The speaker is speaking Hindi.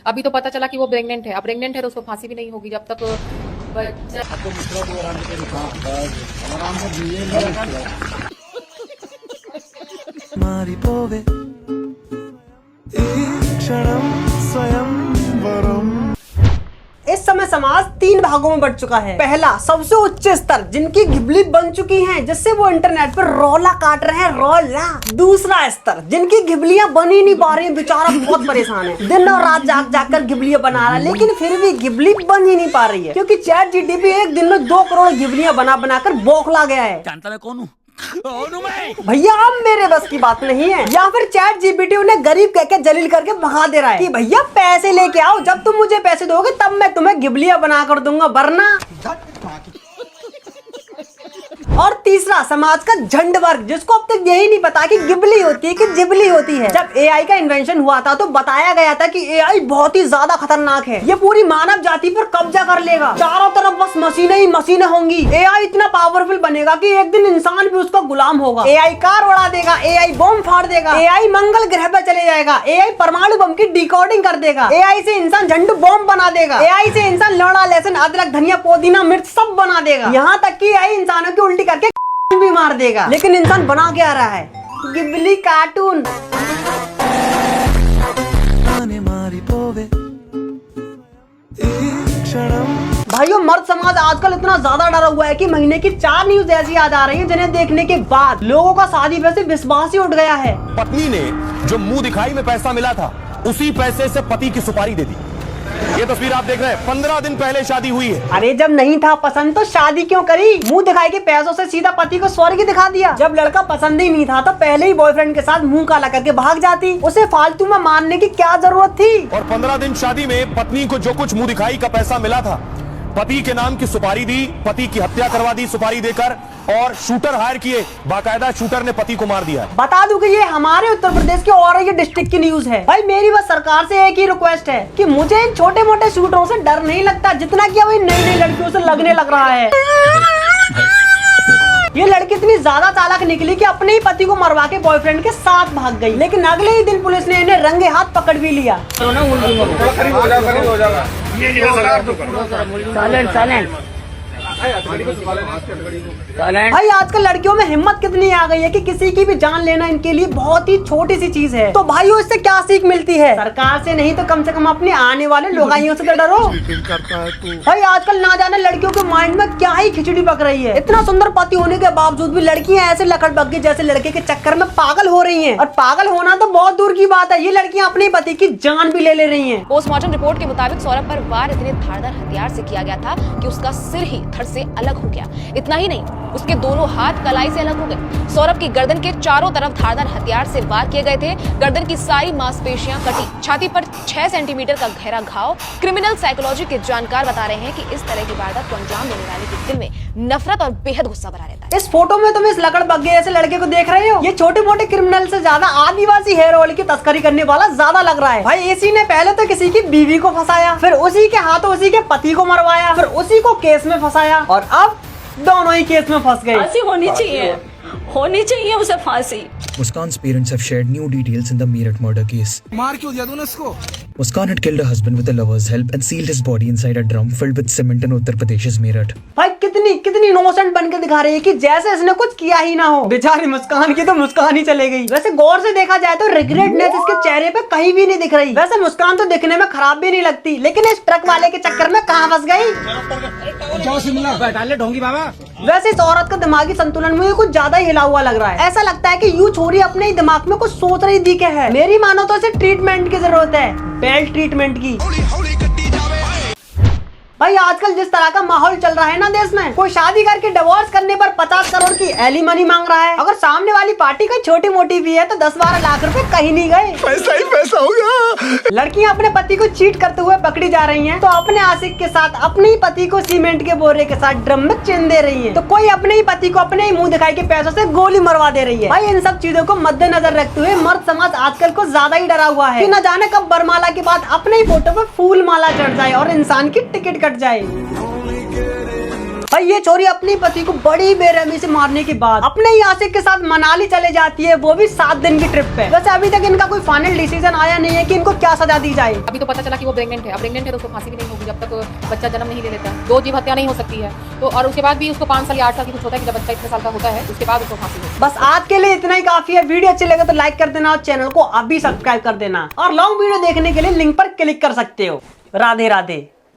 अभी तो पता चला कि वो प्रेग्नेंट है। अब प्रेग्नेंट है तो उसको फांसी भी नहीं होगी जब तक बच्चा। इस समय समाज 3 भागों में बंट चुका है। पहला, सबसे उच्च स्तर, जिनकी घिबली बन चुकी हैं, जिससे वो इंटरनेट पर रौला काट रहे हैं, रौला। दूसरा स्तर, जिनकी घिबलियां बन ही नहीं पा रही, बेचारा बहुत परेशान है, दिन और रात जाग जाग कर घिबलियां बना रहा है, लेकिन फिर भी घिबली बन ही नहीं पा रही है, क्योंकि चैट जीटीपी एक दिन में 2 करोड़ घिबलियां बना बनाकर बौखला गया है। जानता मैं कौन हूँ? भैया अब मेरे बस की बात नहीं है। या फिर चैट जीपीटी उन्हें गरीब कह के जलील करके भगा दे रहा है कि भैया पैसे लेके आओ, जब तुम मुझे पैसे दोगे तब मैं तुम्हें घिबलियां बना कर दूंगा, वरना। और तीसरा, समाज का झंड वर्ग, जिसको अब तक यही नहीं पता कि गिबली होती है कि जिबली होती है। जब एआई का इन्वेंशन हुआ था तो बताया गया था कि एआई बहुत ही ज्यादा खतरनाक है, ये पूरी मानव जाति पर कब्जा कर लेगा, चारों तरफ बस मशीनें ही मशीनें होंगी। एआई इतना पावरफुल बनेगा कि एक दिन इंसान भी उसका गुलाम होगा। एआई कार उड़ा देगा, एआई बम फाड़ देगा, एआई मंगल ग्रह पर चले जाएगा, एआई परमाणु बम की डिकोडिंग कर देगा, एआई से इंसान झंडू बम बना देगा, एआई से इंसान लौड़ा, लहसुन, अदरक, धनिया, पुदीना, मिर्च सब बना देगा, यहाँ तक कि एआई इंसानों की उल्टी करके भी मार देगा। लेकिन इंसान बना क्या रहा है? Ghibli cartoon. भाइयों, मर्द समाज आजकल इतना ज्यादा डरा हुआ है कि महीने की 4 न्यूज ऐसी याद आ रही है जिन्हें देखने के बाद लोगों का शादी पे से विश्वास ही उठ गया है। पत्नी ने जो मुंह दिखाई में पैसा मिला था, उसी पैसे से पति की सुपारी दे दी। ये तस्वीर आप देख रहे हैं, 15 दिन पहले शादी हुई है। अरे जब नहीं था पसंद तो शादी क्यों करी? मुंह दिखाई के पैसों से सीधा पति को स्वर्ग ही दिखा दिया। जब लड़का पसंद ही नहीं था तो पहले ही बॉयफ्रेंड के साथ मुंह काला करके भाग जाती, उसे फालतू में मानने की क्या जरूरत थी? और 15 दिन शादी में पत्नी को जो कुछ मुंह दिखाई का पैसा मिला था, पति के नाम की सुपारी दी, पति की हत्या करवा दी सुपारी देकर, और शूटर हायर किए, बाकायदा शूटर ने पति को मार दिया। बता दूं कि ये हमारे उत्तर प्रदेश के औरैया डिस्ट्रिक्ट की न्यूज है। भाई मेरी बस सरकार से एक ही रिक्वेस्ट है कि मुझे इन छोटे मोटे शूटरों से डर नहीं लगता जितना कि अब इन नई नई लड़कियों से लगने लग रहा है। ये लड़की इतनी ज्यादा चालाक निकली कि अपने ही पति को मरवा के बॉयफ्रेंड के साथ भाग गई, लेकिन अगले ही दिन पुलिस ने इन्हें रंगे हाथ पकड़ भी लिया। भाई आजकल लड़कियों में हिम्मत कितनी आ गई है कि किसी की भी जान लेना इनके लिए बहुत ही छोटी सी चीज है। तो भाइयों, इससे क्या सीख मिलती है? सरकार से नहीं तो कम से कम अपने आने वाले लोगाइयों से तो डरो। भाई आजकल ना जाने लड़कियों के माइंड में क्या ही खिचड़ी पक रही है। इतना सुंदर पति होने के बावजूद भी लड़कियां ऐसे लकड़बग्गे जैसे लड़के के चक्कर में पागल हो रही है। और पागल होना तो बहुत दूर की बात है, ये लड़कियां अपने पति की जान भी ले रही है। पोस्टमार्टम रिपोर्ट के मुताबिक सौरभ पर वार इतने धारदार हथियार से किया गया था कि उसका सिर ही धड़ से अलग हो गया। इतना ही नहीं, उसके दोनों हाथ कलाई से अलग हो गए। सौरभ की गर्दन के चारों तरफ धारदार हथियार से वार किए गए थे। गर्दन की सारी मांसपेशियां कटी, छाती पर 6 सेंटीमीटर का गहरा घाव। क्रिमिनल साइकोलॉजी के जानकार बता रहे हैं कि इस तरह की वारदात को अंजाम देने वाले के दिल में नफरत और बेहद गुस्सा भरा रहता है। इस फोटो में तुम इस लकड़बग्गे जैसे लड़के को देख रहे हो, ये छोटे मोटे क्रिमिनल से ज्यादा आदिवासी हेयर ऑयल की तस्करी करने वाला ज्यादा लग रहा है। भाई इसी ने पहले तो किसी की बीवी को फंसाया, फिर उसी के हाथों उसी के पति को मरवाया, फिर उसी को केस में फंसाया, और अब दोनों ही केस में फंस गए। फांसी होनी चाहिए उसे फांसी। Muskan's parents have shared new details in the Meerut murder case. मार क्यों दिया तूने इसको? Muskan had killed her husband with a lover's help and sealed his body inside a drum filled with cement in Uttar Pradesh's Meerut. भाई कितनी इनोसेंट बनकर दिखा रही है कि जैसे इसने कुछ किया ही ना हो। बेचारी मुस्कान की तो मुस्कान ही चले गई। वैसे गौर से देखा जाए तो रिग्रेटनेस इसके चेहरे पे कहीं भी नहीं दिख रही। वैसे मुस्कान तो दिखने में खराब भी नहीं लगती, लेकिन इस ट्रक वाले के चक्कर में कहाँ फंस गई? वैसे इस औरत का दिमागी संतुलन मुझे कुछ ज्यादा ही हिला हुआ लग रहा है। ऐसा लगता है कि यूं छोरी अपने ही दिमाग में कुछ सोच रही दी है। मेरी मानो तो इसे ट्रीटमेंट की जरूरत है, बेल्ट ट्रीटमेंट की। भाई आजकल जिस तरह का माहौल चल रहा है ना देश में, कोई शादी करके डिवोर्स करने पर 50 करोड़ की एलिमनी मांग रहा है। अगर सामने वाली पार्टी कोई छोटी मोटी भी है तो 10-12 लाख रुपए कहीं नहीं गए, पैसा ही पैसा होगा। लड़कियां अपने पति को चीट करते हुए पकड़ी जा रही हैं, तो अपने आशिक के साथ अपने ही पति को सीमेंट के बोरे के साथ ड्रम में चिन दे रही है, तो कोई अपने ही पति को अपने ही मुंह दिखाई के पैसों से गोली मरवा दे रही है। भाई इन सब चीजों को मद्देनजर रखते हुए मर्द समाज आजकल को ज्यादा ही डरा हुआ है कि न जाने कब बरमाला के बाद अपने ही फोटो पे फूल माला चढ़ जाए और इंसान की टिकट कट जाए। भाई ये छोरी अपने पति को बड़ी बेरहमी से मारने के बाद अपने ही आशिक के साथ मनाली चले जाती है, वो भी 7 दिन की ट्रिप पे। वैसे अभी तक इनका कोई फाइनल डिसीजन आया नहीं है कि इनको क्या सजा दी जाए। अभी तो पता चला कि वो प्रेग्नेंट है। अब प्रेग्नेंट है तो उसको फांसी भी नहीं होगी जब तक बच्चा जन्म नहीं ले लेता। 2 जीव हत्या नहीं हो सकती है तो, और उसके बाद भी उसको 5 साल या 8 साल की कुछ होता है कि जब बच्चा इतने साल का होता है उसके बाद उसको फांसी होगी। बस आज के लिए इतना ही काफी है। वीडियो अच्छी लगे तो लाइक कर देना और चैनल को अभी सब्सक्राइब कर देना और लॉन्ग वीडियो देखने के लिए लिंक पर क्लिक कर सकते हो। राधे राधे।